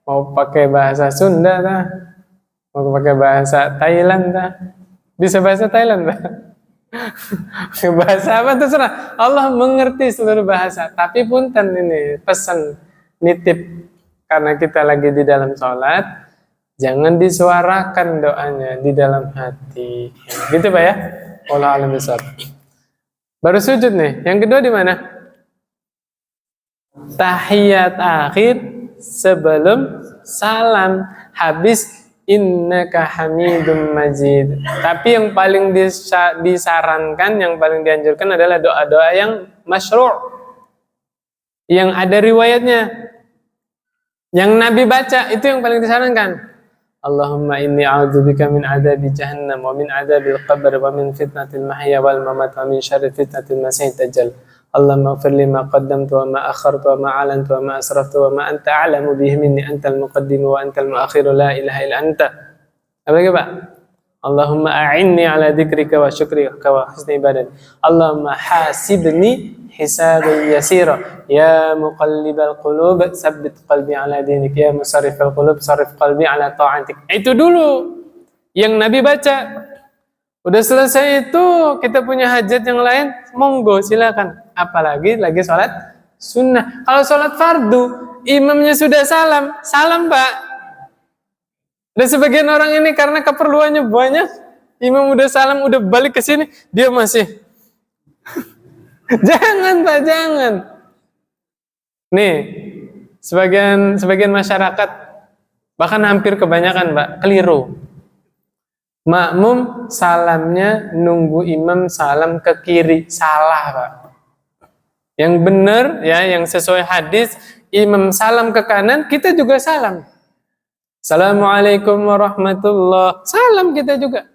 Mau pakai bahasa Sunda dah, mau pakai bahasa Thailand dah. Bisa bahasa Thailand dah. Bahasa apa terserah. Allah mengerti seluruh bahasa. Tapi punten ini pesan nitip, karena kita lagi di dalam sholat, jangan disuarakan doanya di dalam hati. Gitu Pak ya. Wallahu a'lam bishawab. Baru sujud nih. Yang kedua di mana? Tahiyat akhir sebelum salam. Habis innaka hamidum majid. Tapi yang paling disarankan, yang paling dianjurkan adalah doa-doa yang masyru', yang ada riwayatnya, yang Nabi baca, itu yang paling disarankan. Allahumma inni a'udzubika min adzabi jahannam wa min adzabil qabr wa min fitnatil mahya wal mamat wa min syarri fitnatil masiihid dajjal. Allahumma ighfir li ma qaddamtu wa ma akhartu wa ma a'lantu wa ma asraftu wa ma anta a'lamu bihi minni antal muqaddim wa antal muakhir la ilaha illa anta. Apa lagi Pak? Allahumma a'inni ala dzikrika wa syukrika wa husni ibadatik. Allahumma hasibni hisaban yasira ya muqallibal qulub tsabbit qalbi ala dinik ya musarrifal qulub sarrif qalbi ala ta'atik. Itu dulu yang Nabi baca. Udah selesai itu, kita punya hajat yang lain, monggo silakan. Apalagi lagi sholat sunnah. Kalau sholat fardu, imamnya sudah salam, salam Pak. Dan sebagian orang ini karena keperluannya banyak, imam udah salam, udah balik ke sini, dia masih jangan Pak, jangan. Nih, sebagian masyarakat, bahkan hampir kebanyakan Pak, keliru. Makmum salamnya nunggu imam salam ke kiri, salah Pak. Yang benar ya, yang sesuai hadis, imam salam ke kanan, kita juga salam. Assalamualaikum warahmatullah, salam kita juga.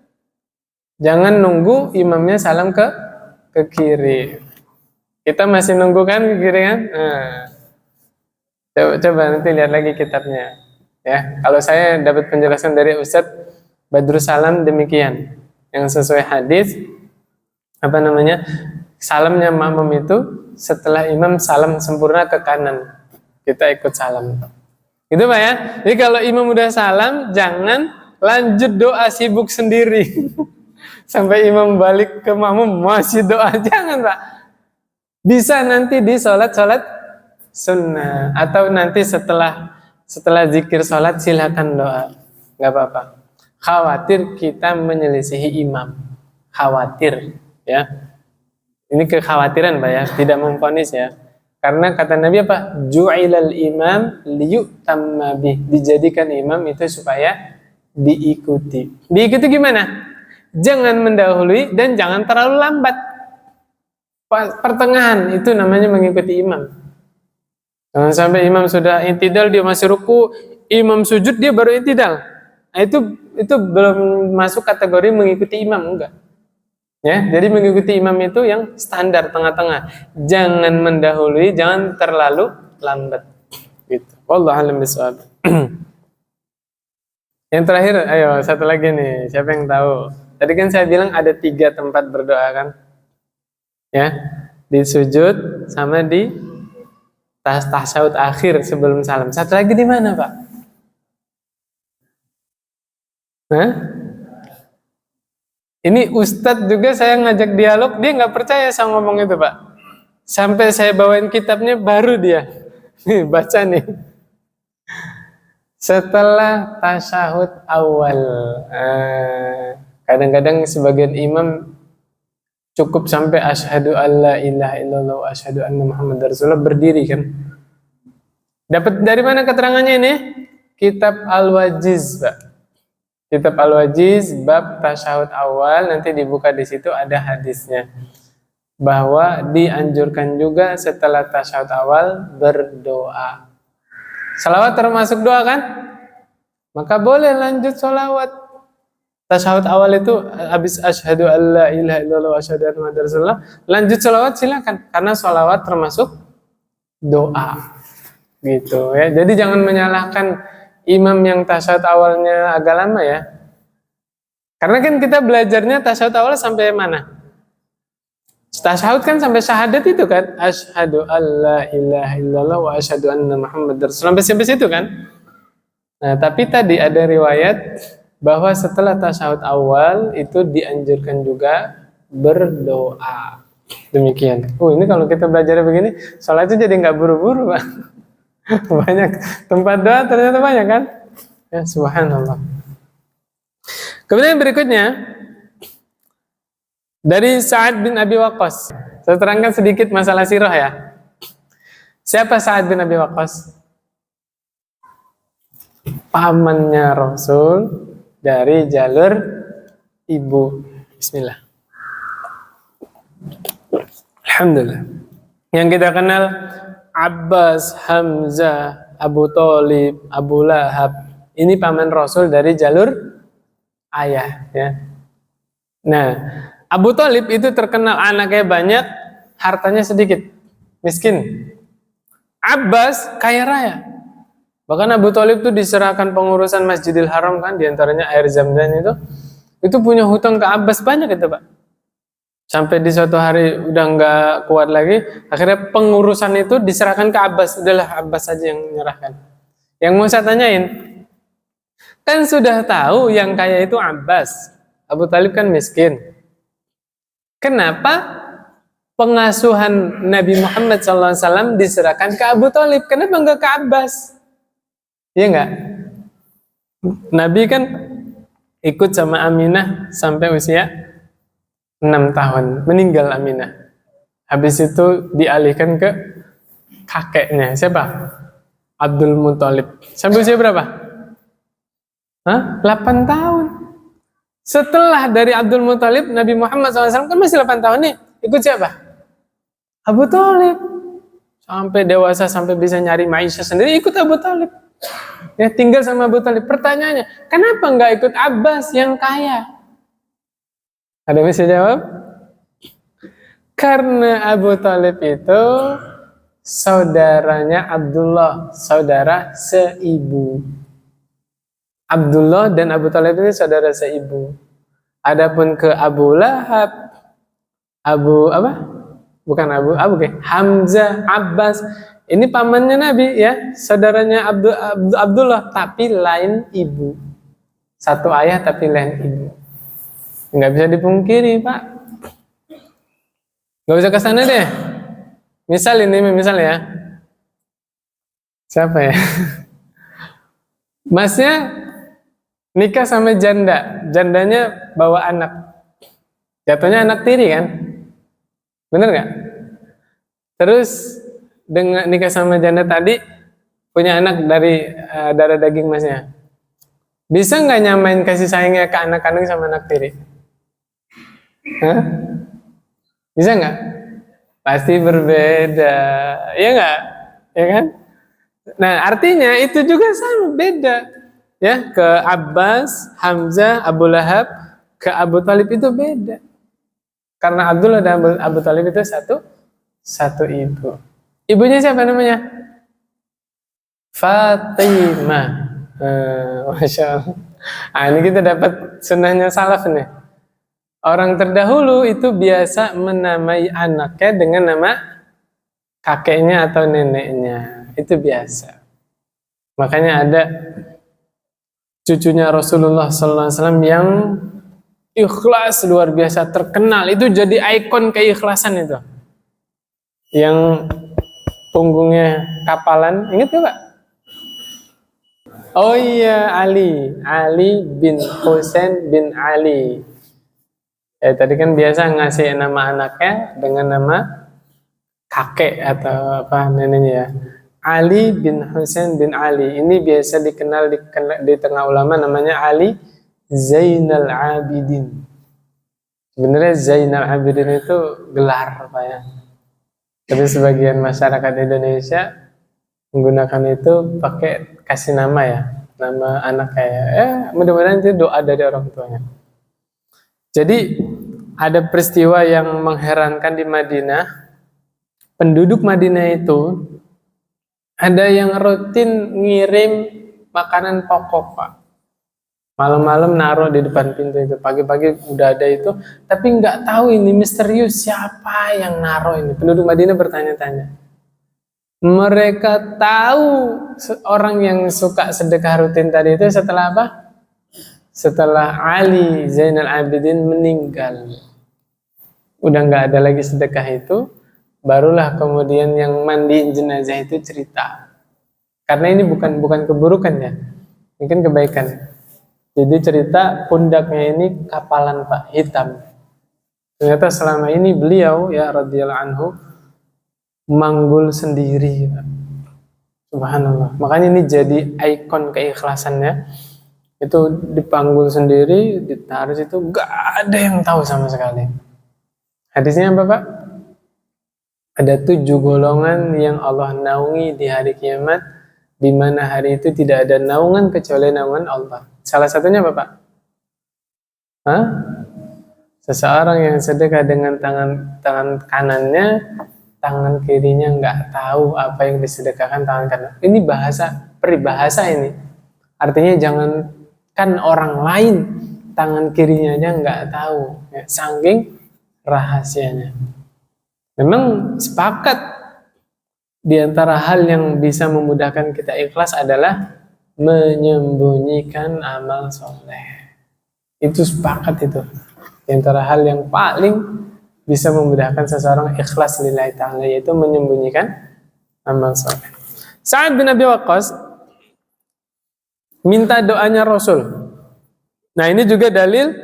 Jangan nunggu imamnya salam ke kiri. Kita masih nunggu kan ke kiri kan? Nah, coba nanti lihat lagi kitabnya. Ya, kalau saya dapat penjelasan dari Ustadz Badrus Salam demikian, yang sesuai hadis salamnya makmum itu setelah imam salam sempurna ke kanan, kita ikut salam. Gitu Pak ya. Jadi kalau imam udah salam, jangan lanjut doa sibuk sendiri sampai imam balik ke makmum masih doa, jangan Pak. Bisa nanti di sholat sunnah, atau nanti setelah zikir sholat silakan doa, nggak apa-apa. Khawatir kita menyelisihi imam, khawatir ya. Ini kekhawatiran Pak ya, tidak memvonis ya. Karena kata Nabi apa? Ju'ilal imam liyutamma bih. Dijadikan imam itu supaya diikuti. Diikuti gimana? Jangan mendahului dan jangan terlalu lambat. Pertengahan itu namanya mengikuti imam. Jangan sampai imam sudah intidal dia masih ruku, imam sujud dia baru intidal. Nah, itu belum masuk kategori mengikuti imam, enggak. Ya, jadi mengikuti imam itu yang standar tengah-tengah. Jangan mendahului, jangan terlalu lambat. Gitu. Wallahu a'lam bishawab. Yang terakhir, ayo satu lagi nih. Siapa yang tahu? Tadi kan saya bilang ada 3 tempat berdoa kan? Ya, di sujud sama di tasyahud akhir sebelum salam. Satu lagi di mana, Pak? Hah? Ini Ustadz juga saya ngajak dialog, dia nggak percaya sama ngomong itu, Pak. Sampai saya bawain kitabnya, baru dia nih, baca nih. Setelah tasyahud awal. Kadang-kadang sebagian imam cukup sampai asyhadu alla ilaha illallah wa asyhadu anna muhammadar rasulullah berdiri kan. Dapat dari mana keterangannya ini? Kitab Al-Wajiz, Pak. Kitab Al-Wajiz bab tasyahud awal, nanti dibuka di situ ada hadisnya. Bahwa dianjurkan juga setelah tasyahud awal berdoa. Salawat termasuk doa kan? Maka boleh lanjut sholawat. Tasyahud awal itu habis asyhadu alla ilaha illallah wa asyhadu anna muhammadar rasulullah, lanjut sholawat silakan, karena sholawat termasuk doa. Gitu ya. Jadi jangan menyalahkan imam yang tasyahud awalnya agak lama ya. Karena kan kita belajarnya tasyahud awal sampai mana? Tasyahud kan sampai syahadat itu kan, asyhadu alla ilaha illallah wa asyhadu anna muhammadar rasulullah, sampai situ kan. Nah, tapi tadi ada riwayat bahwa setelah tasyahud awal itu dianjurkan juga berdoa. Demikian. Ini kalau kita belajar begini, sholatnya jadi nggak buru-buru, Pak. Banyak tempat doa ternyata banyak kan? Ya, subhanallah. Kemudian berikutnya dari Sa'ad bin Abi Waqqas. Saya terangkan sedikit masalah sirah ya. Siapa Sa'ad bin Abi Waqqas? Pamannya Rasul dari jalur ibu. Bismillah. Alhamdulillah. Yang kita kenal Abbas, Hamzah, Abu Thalib, Abu Lahab. Ini paman Rasul dari jalur ayah ya. Nah, Abu Thalib itu terkenal anaknya banyak, hartanya sedikit, miskin. Abbas kaya raya. Bahkan Abu Thalib itu diserahkan pengurusan Masjidil Haram kan, diantaranya air Zam-Zam itu punya hutang ke Abbas banyak itu, Pak. Sampai di suatu hari udah nggak kuat lagi, akhirnya pengurusan itu diserahkan ke Abbas. Udahlah Abbas saja yang menyerahkan. Yang mau saya tanyain, kan sudah tahu yang kaya itu Abbas, Abu Thalib kan miskin. Kenapa pengasuhan Nabi Muhammad SAW diserahkan ke Abu Thalib? Kenapa nggak ke Abbas? Iya nggak? Nabi kan ikut sama Aminah sampai usia 6 tahun, meninggal Aminah. Habis itu dialihkan ke kakeknya. Siapa? Abdul Muthalib. Sampai usia berapa? 8 tahun. Setelah dari Abdul Muthalib, Nabi Muhammad SAW kan masih 8 tahun nih. Ikut siapa? Abu Thalib. Sampai dewasa, sampai bisa nyari maisha sendiri, ikut Abu Thalib. Ya, tinggal sama Abu Thalib. Pertanyaannya, kenapa nggak ikut Abbas yang kaya? Ada yang bisa jawab? Karena Abu Thalib itu saudaranya Abdullah, saudara seibu. Abdullah dan Abu Thalib ini saudara seibu. Adapun ke Abu Lahab, Hamzah, Abbas, ini pamannya Nabi ya, saudaranya Abdullah, tapi lain ibu. Satu ayah tapi lain ibu. Nggak bisa dipungkiri, Pak. Nggak bisa kesana deh. Misal ya. Siapa ya? Masnya nikah sama janda. Jandanya bawa anak. Jatuhnya anak tiri kan? Bener nggak? Terus dengan nikah sama janda tadi, punya anak dari darah daging masnya. Bisa nggak nyamain kasih sayangnya ke anak kandung sama anak tiri? Hah? Bisa nggak? Pasti berbeda, ya nggak? Ya kan? Nah, artinya itu juga sama, beda. Ya, ke Abbas, Hamzah, Abu Lahab, ke Abu Thalib itu beda. Karena Abdullah dan Abu Thalib itu satu ibu. Ibunya siapa namanya? Fatimah. Masya Allah. Nah, ini kita dapat sunnahnya salaf nih. Orang terdahulu itu biasa menamai anaknya dengan nama kakeknya atau neneknya. Itu biasa. Makanya ada cucunya Rasulullah SAW yang ikhlas luar biasa, terkenal. Itu jadi ikon keikhlasan itu. Yang punggungnya kapalan, ingat gak Pak? Oh iya, Ali bin Husain bin Ali. Tadi kan biasa ngasih nama anaknya dengan nama kakek atau apa neneknya ya. Ali bin Husain bin Ali. Ini biasa dikenal di tengah ulama namanya Ali Zainal Abidin. Sebenarnya Zainal Abidin itu gelar Pak ya. Tapi sebagian masyarakat Indonesia menggunakan itu pakai kasih nama ya, nama anak kayak mudah-mudahan itu doa dari orang tuanya. Jadi ada peristiwa yang mengherankan di Madinah. Penduduk Madinah itu ada yang rutin ngirim makanan pokok Pak. Malam-malam naruh di depan pintu itu, pagi-pagi udah ada itu, tapi nggak tahu ini misterius siapa yang naruh ini. Penduduk Madinah bertanya-tanya. Mereka tahu orang yang suka sedekah rutin tadi itu setelah apa? Setelah Ali Zainal Abidin meninggal. Udah nggak ada lagi sedekah itu, barulah kemudian yang mandiin jenazah itu cerita. Karena ini bukan keburukan ya, mungkin kebaikan. Jadi cerita pundaknya ini kapalan Pak, hitam. Ternyata selama ini beliau ya radhiyallahu anhu manggul sendiri. Subhanallah. Makanya ini jadi ikon keikhlasannya. Itu dipanggul sendiri, ditaruh situ, gak ada yang tahu sama sekali. Hadisnya apa Pak? Ada 7 golongan yang Allah naungi di hari kiamat, di mana hari itu tidak ada naungan kecuali naungan Allah. Salah satunya apa Pak? Seseorang yang sedekah dengan tangan kanannya, tangan kirinya nggak tahu apa yang disedekahkan tangan kanan. Ini bahasa peribahasa ini. Artinya jangankan orang lain, tangan kirinya aja nggak tahu. Ya, saking rahasianya. Memang sepakat di antara hal yang bisa memudahkan kita ikhlas adalah menyembunyikan amal soleh. Itu sepakat itu. Di antara hal yang paling bisa memudahkan seseorang ikhlas lillahi ta'ala, yaitu menyembunyikan amal soleh. Sa'ad bin Abi Waqqas minta doanya Rasul. Nah ini juga dalil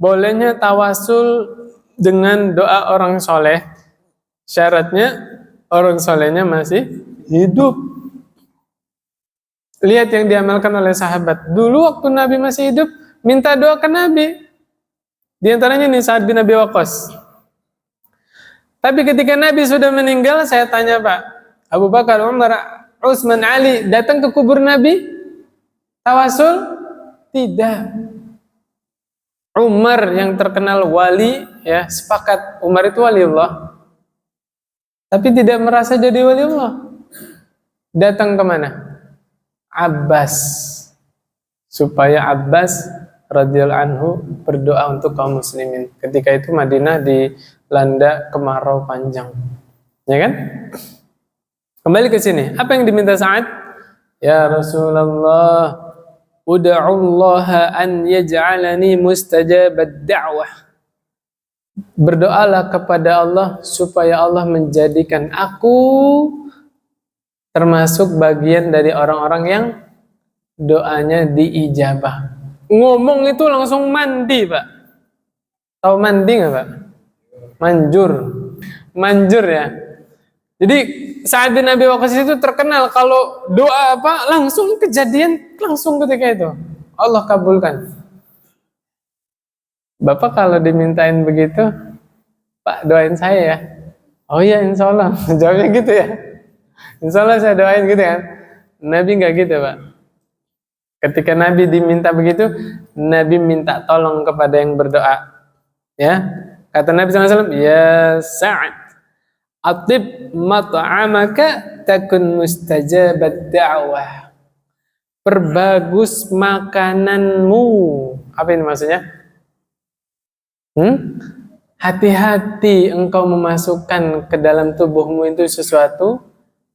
bolehnya tawasul dengan doa orang soleh. Syaratnya orang solehnya masih hidup. Lihat yang diamalkan oleh sahabat. Dulu waktu Nabi masih hidup, minta doa ke Nabi. Di antaranya nih Sa'ad bin Abi Waqqas. Tapi ketika Nabi sudah meninggal, saya tanya Pak, Abu Bakar, Umar, Utsman, Ali datang ke kubur Nabi? Tawasul? Tidak. Umar yang terkenal wali, ya sepakat Umar itu wali Allah. Tapi tidak merasa jadi wali Allah. Datang kemana? Abbas. Supaya Abbas radhiyallahu anhu berdoa untuk kaum muslimin. Ketika itu Madinah dilanda kemarau panjang. Ya kan? Kembali ke sini. Apa yang diminta Sa'ad? Ya Rasulullah, ud'ullaha an yaj'alani mustajabad da'wah. Berdoalah kepada Allah supaya Allah menjadikan aku termasuk bagian dari orang-orang yang doanya diijabah. Ngomong itu langsung mandi Pak. Tahu mandi nggak Pak? Manjur ya. Jadi Sa'ad bin Abi Waqqas itu terkenal kalau doa apa langsung kejadian langsung ketika itu Allah kabulkan. Bapak kalau dimintain begitu, Pak doain saya ya. Oh iya insya Allah. Jawabnya gitu ya. Insya Allah saya doain gitu kan. Nabi nggak gitu Pak. Ketika Nabi diminta begitu, Nabi minta tolong kepada yang berdoa. Ya, kata Nabi SAW, ya Sa'ad, atib mat'amaka takun mustajabat da'wah. Perbagus makananmu. Apa ini maksudnya? hati-hati engkau memasukkan ke dalam tubuhmu itu sesuatu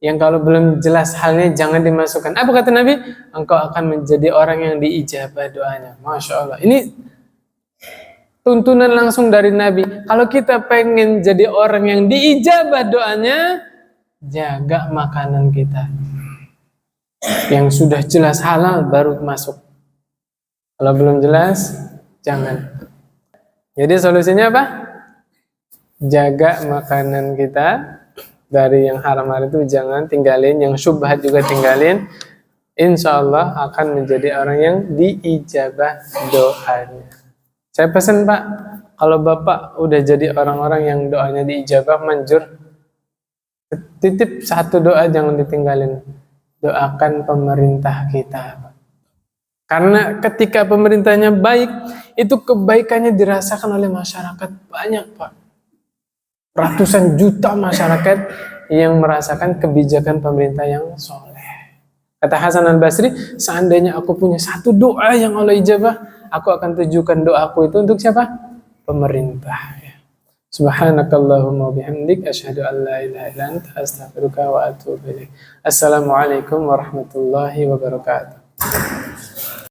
yang kalau belum jelas halnya jangan dimasukkan. Apa kata Nabi? Engkau akan menjadi orang yang diijabah doanya. Masya Allah. Ini tuntunan langsung dari Nabi. Kalau kita pengen jadi orang yang diijabah doanya, jaga makanan kita. Yang sudah jelas halal baru masuk. Kalau belum jelas, jangan. Jadi solusinya apa? Jaga makanan kita. Dari yang haram-haram itu jangan tinggalin, yang syubhat juga tinggalin. Insya Allah akan menjadi orang yang diijabah doanya. Saya pesan Pak, kalau Bapak udah jadi orang-orang yang doanya diijabah, manjur, titip satu doa jangan ditinggalin. Doakan pemerintah kita. Karena ketika pemerintahnya baik, itu kebaikannya dirasakan oleh masyarakat banyak Pak. Ratusan juta masyarakat yang merasakan kebijakan pemerintah yang soleh. Kata Hasan al-Basri, seandainya aku punya satu doa yang Allah ijabah, aku akan tujukan doaku itu untuk siapa? Pemerintah. Subhanakallahumma bihamdik, asyhadu an la ilaha illa anta, astaghfiruka wa atubu ilaik. Assalamualaikum warahmatullahi wabarakatuh.